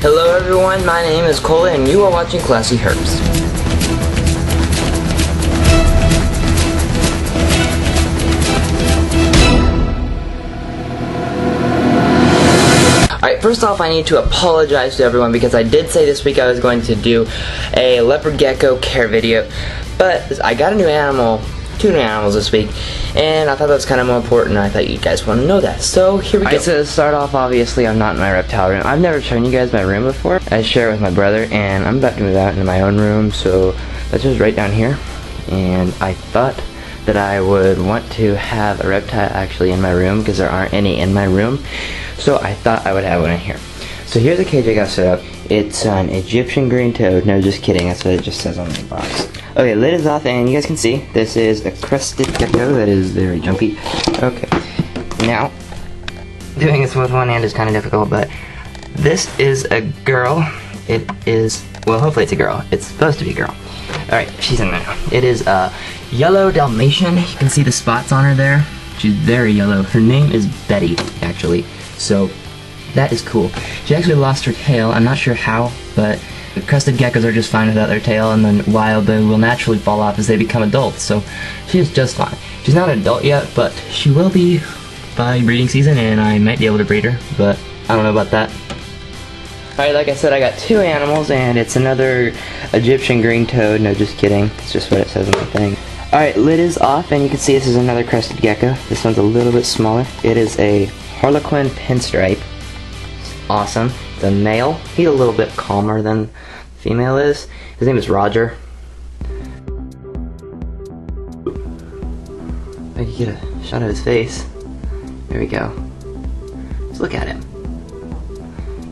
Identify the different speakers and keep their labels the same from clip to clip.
Speaker 1: Hello everyone, my name is Cole and you are watching ClassyHerps. Alright, first off I need to apologize to everyone because I did say this week I was going to do a leopard gecko care video, but I got a new animal, 2 new animals this week, and I thought that was kind of more important and I thought you guys want to know that. So here we go. Alright, so to start off, obviously I'm not in my reptile room. I've never shown you guys my room before. I share it with my brother and I'm about to move out into my own room, so that's just right down here. And I thought that I would want to have a reptile actually in my room because there aren't any in my room. So I thought I would have one in here. So here's the cage I got set up. It's an Egyptian green toad. No, just kidding. That's what it just says on the box. Okay, lid is off, and you guys can see this is a crested gecko that is very jumpy. Okay, now doing this with one hand is kind of difficult, but this is a girl. It is, well, hopefully it's a girl. It's supposed to be a girl. Alright, she's in there now. It is a yellow Dalmatian. You can see the spots on her there. She's very yellow. Her name is Betty, actually. So that is cool. She actually lost her tail. I'm not sure how, but the crested geckos are just fine without their tail, and then wild they will naturally fall off as they become adults, so she is just fine. She's not an adult yet, but she will be by breeding season, and I might be able to breed her, but I don't know about that. Alright, like I said, I got 2 animals, and it's another Egyptian green toad. No, just kidding. It's just what it says on the thing. Alright, lid is off, and you can see this is another crested gecko. This one's a little bit smaller. It is a Harlequin pinstripe. Awesome. The male, he's a little bit calmer than the female is. His name is Roger. I can get a shot of his face. There we go. Just look at him.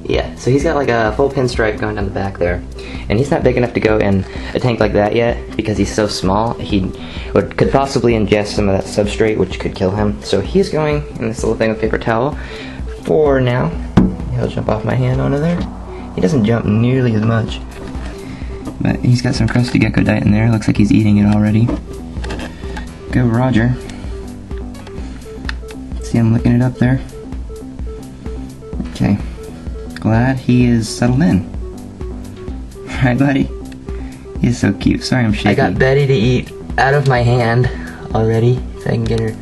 Speaker 1: Yeah, so he's got like a full pinstripe going down the back there. And he's not big enough to go in a tank like that yet because he's so small. He could possibly ingest some of that substrate, which could kill him. So he's going in this little thing with paper towel for now. He'll jump off my hand onto there. He doesn't jump nearly as much. But he's got some crested gecko diet in there. Looks like he's eating it already. Go Roger. See him licking it up there? Okay. Glad he is settled in. Right, buddy? He's so cute. Sorry I'm shaky. I got Betty to eat out of my hand already. So I can get her.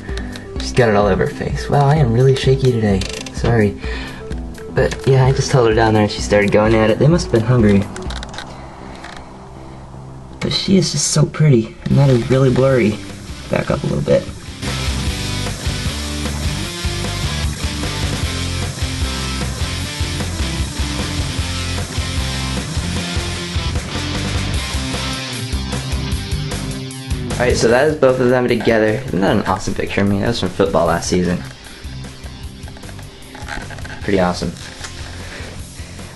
Speaker 1: She's got it all over her face. Wow, I am really shaky today. Sorry. But yeah, I just held her down there and she started going at it. They must have been hungry. But she is just so pretty, and that is really blurry. Back up a little bit. Alright, so that is both of them together. Isn't that an awesome picture of me? That was from football last season. Pretty awesome.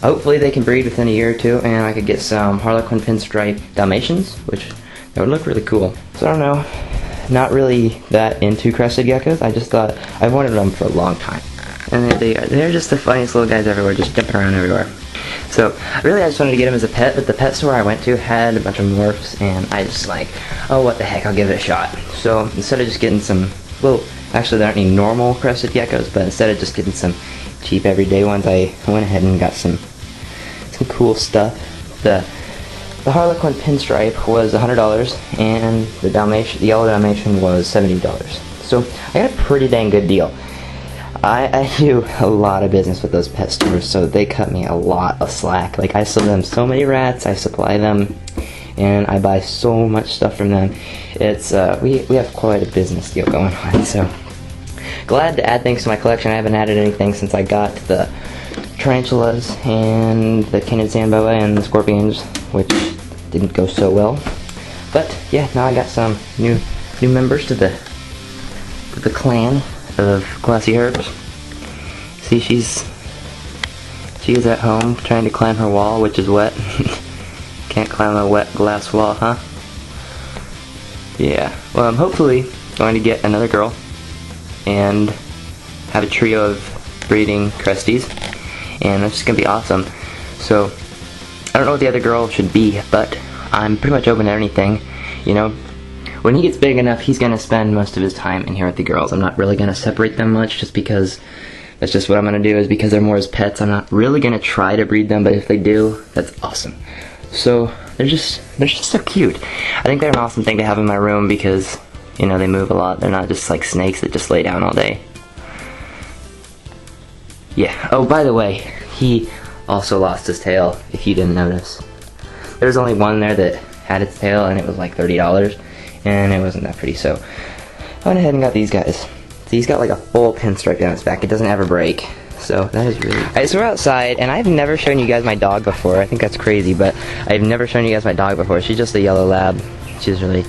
Speaker 1: Hopefully they can breed within a year or 2 and I could get some Harlequin pinstripe Dalmatians, which that would look really cool. So I don't know, not really that into crested geckos. I just thought I wanted them for a long time. And they're just the funniest little guys everywhere, just jumping around everywhere. So really I just wanted to get him as a pet, but the pet store I went to had a bunch of morphs and I just like, oh what the heck, I'll give it a shot. So instead of just getting some, well actually there aren't any normal crested geckos, but instead of just getting some cheap everyday ones, I went ahead and got some cool stuff. The Harlequin pinstripe was $100 and the yellow Dalmatian was $70. So I got a pretty dang good deal. I do a lot of business with those pet stores, so they cut me a lot of slack. Like I sell them so many rats, I supply them, and I buy so much stuff from them. It's we have quite a business deal going on. So glad to add things to my collection. I haven't added anything since I got the tarantulas and the Canid sand boa and the scorpions, which didn't go so well. But yeah, now I got some new members to the clan of ClassyHerps. See, she is at home trying to climb her wall, which is wet. Can't climb a wet glass wall, huh? Yeah. Well, I'm hopefully going to get another girl and have a trio of breeding cresties, and that's just gonna be awesome. So I don't know what the other girl should be, but I'm pretty much open to anything. You know, when he gets big enough, he's gonna spend most of his time in here with the girls. I'm not really gonna separate them much, just because that's just what I'm gonna do, is because they're more as pets. I'm not really gonna try to breed them, but if they do, that's awesome. So they're just so cute. I think they're an awesome thing to have in my room because, you know, they move a lot. They're not just like snakes that just lay down all day. Yeah. Oh, by the way, he also lost his tail, if you didn't notice. There's only one there that had its tail, and it was like $30, and it wasn't that pretty, so I went ahead and got these guys. So he's got like a full pinstripe down his back. It doesn't ever break, so that is really... Alright, so we're outside, and I've never shown you guys my dog before. I think that's crazy, but I've never shown you guys my dog before. She's just a yellow lab. She's really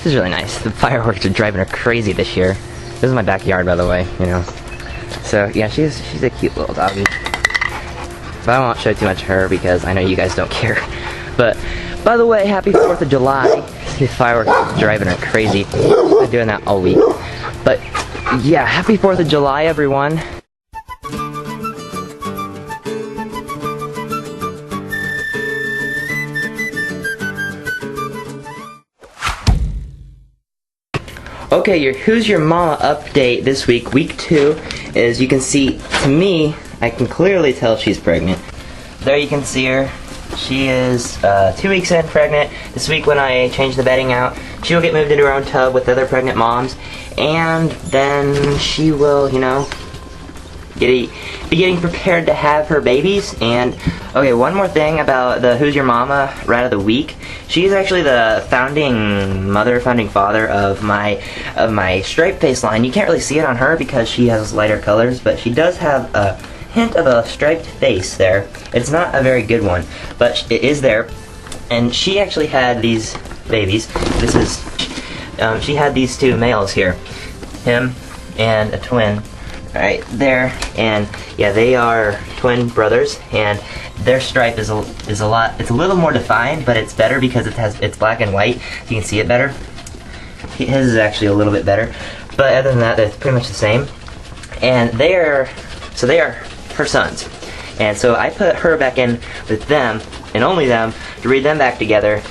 Speaker 1: nice. The fireworks are driving her crazy this year. This is my backyard, by the way, you know. So yeah, she's a cute little doggy. But I won't show too much of her because I know you guys don't care. But by the way, happy 4th of July. The fireworks are driving her crazy. I've been doing that all week. But yeah, happy 4th of July, everyone. Okay, your Who's Your Mama update this week, week 2, is you can see, to me, I can clearly tell she's pregnant. There you can see her. She is 2 weeks in, pregnant. This week when I change the bedding out, she will get moved into her own tub with other pregnant moms, and then she will, you know, be getting prepared to have her babies. And okay, one more thing about the Who's Your Mama rat of the week. She's actually the founding father of my stripe face line. You can't really see it on her because she has lighter colors, but she does have a hint of a striped face there. It's not a very good one, but it is there. And she actually had these babies. This is she had these 2 males here, him and a twin. Right there, and yeah, they are twin brothers, and their stripe is a lot. It's a little more defined, but it's better because it's black and white, so you can see it better. His is actually a little bit better, but other than that, it's pretty much the same. And they are her sons, and so I put her back in with them and only them to breed them back together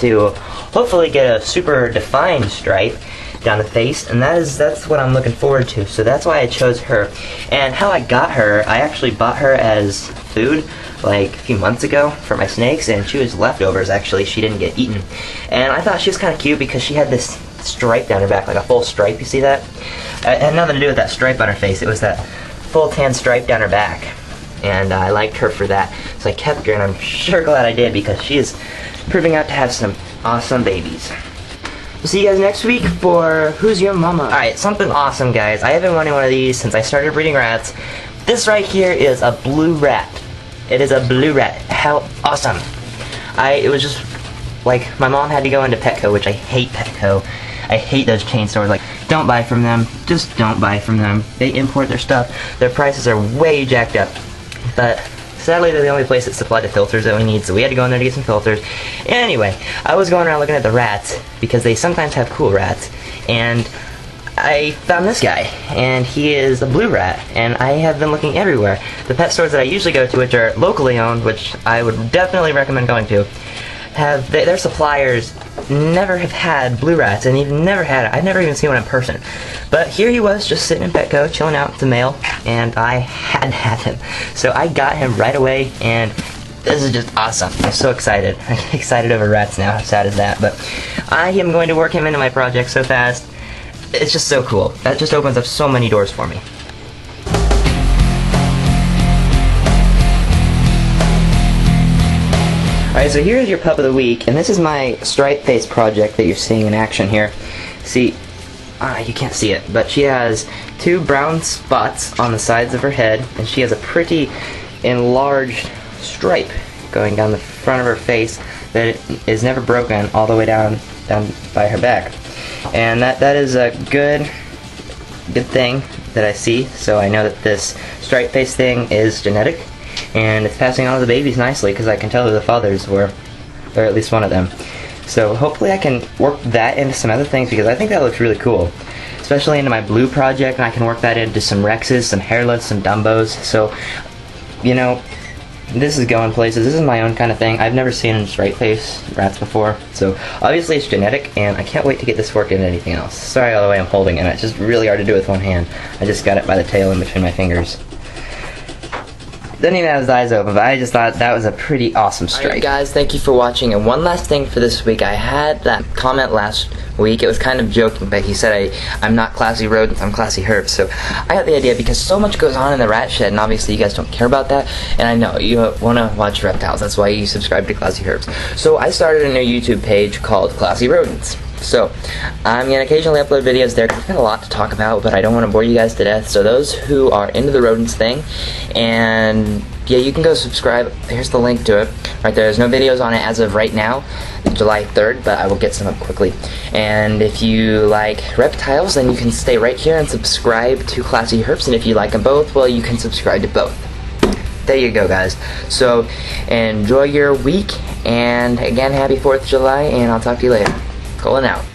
Speaker 1: to hopefully get a super defined stripe down the face, and that's what I'm looking forward to. So that's why I chose her. And how I got her, I actually bought her as food like a few months ago for my snakes, and she was leftovers actually. She didn't get eaten, and I thought she was kind of cute because she had this stripe down her back, like a full stripe. You see that? It had nothing to do with that stripe on her face. It was that full tan stripe down her back, and I liked her for that. So I kept her, and I'm sure glad I did because she is proving out to have some awesome babies. We'll see you guys next week for Who's Your Mama. Alright, something awesome, guys. I have been wanting one of these since I started breeding rats. This right here is a blue rat. It is a blue rat. How awesome. It was just like, my mom had to go into Petco, which I hate Petco. I hate those chain stores. Like, don't buy from them. Just don't buy from them. They import their stuff. Their prices are way jacked up. But sadly, they're the only place that supplied the filters that we need, so we had to go in there to get some filters. Anyway, I was going around looking at the rats, because they sometimes have cool rats, and I found this guy, and he is a blue rat, and I have been looking everywhere. The pet stores that I usually go to, which are locally owned, which I would definitely recommend going to, their suppliers never have had blue rats, and even never had it. I've never even seen one in person. But here he was, just sitting in Petco, chilling out with the mail, and I had to have him. So I got him right away, and this is just awesome. I'm so excited. I'm excited over rats now. How sad is that? But I am going to work him into my project so fast. It's just so cool. That just opens up so many doors for me. Alright, so here's your pup of the week, and this is my stripe face project that you're seeing in action here. See, you can't see it, but she has 2 brown spots on the sides of her head, and she has a pretty enlarged stripe going down the front of her face that is never broken all the way down by her back. And that is a good thing that I see, so I know that this stripe face thing is genetic, and it's passing on to the babies nicely because I can tell who the fathers were, or at least one of them. So hopefully I can work that into some other things because I think that looks really cool, especially into my blue project, and I can work that into some Rexes, some hairless, some Dumbos. So, you know, this is going places. This is my own kind of thing. I've never seen straight face rats before, so obviously it's genetic, and I can't wait to get this work into anything else. Sorry all the way I'm holding it. It's just really hard to do with one hand. I just got it by the tail in between my fingers. Doesn't even have his eyes open, but I just thought that was a pretty awesome strike. Alright guys, thank you for watching, and one last thing for this week. I had that comment last week. It was kind of joking, but he said I'm not Classy Rodents, I'm ClassyHerps. So I got the idea because so much goes on in the rat shed, and obviously you guys don't care about that, and I know you want to watch reptiles. That's why you subscribe to ClassyHerps. So I started a new YouTube page called Classy Rodents. So, I'm going to occasionally upload videos there because I've got a lot to talk about, but I don't want to bore you guys to death. So those who are into the rodents thing, and yeah, you can go subscribe. Here's the link to it. Right there. There's no videos on it as of right now, July 3rd, but I will get some up quickly. And if you like reptiles, then you can stay right here and subscribe to ClassyHerps, and if you like them both, well, you can subscribe to both. There you go, guys. So, enjoy your week, and again, happy 4th of July, and I'll talk to you later. Calling out.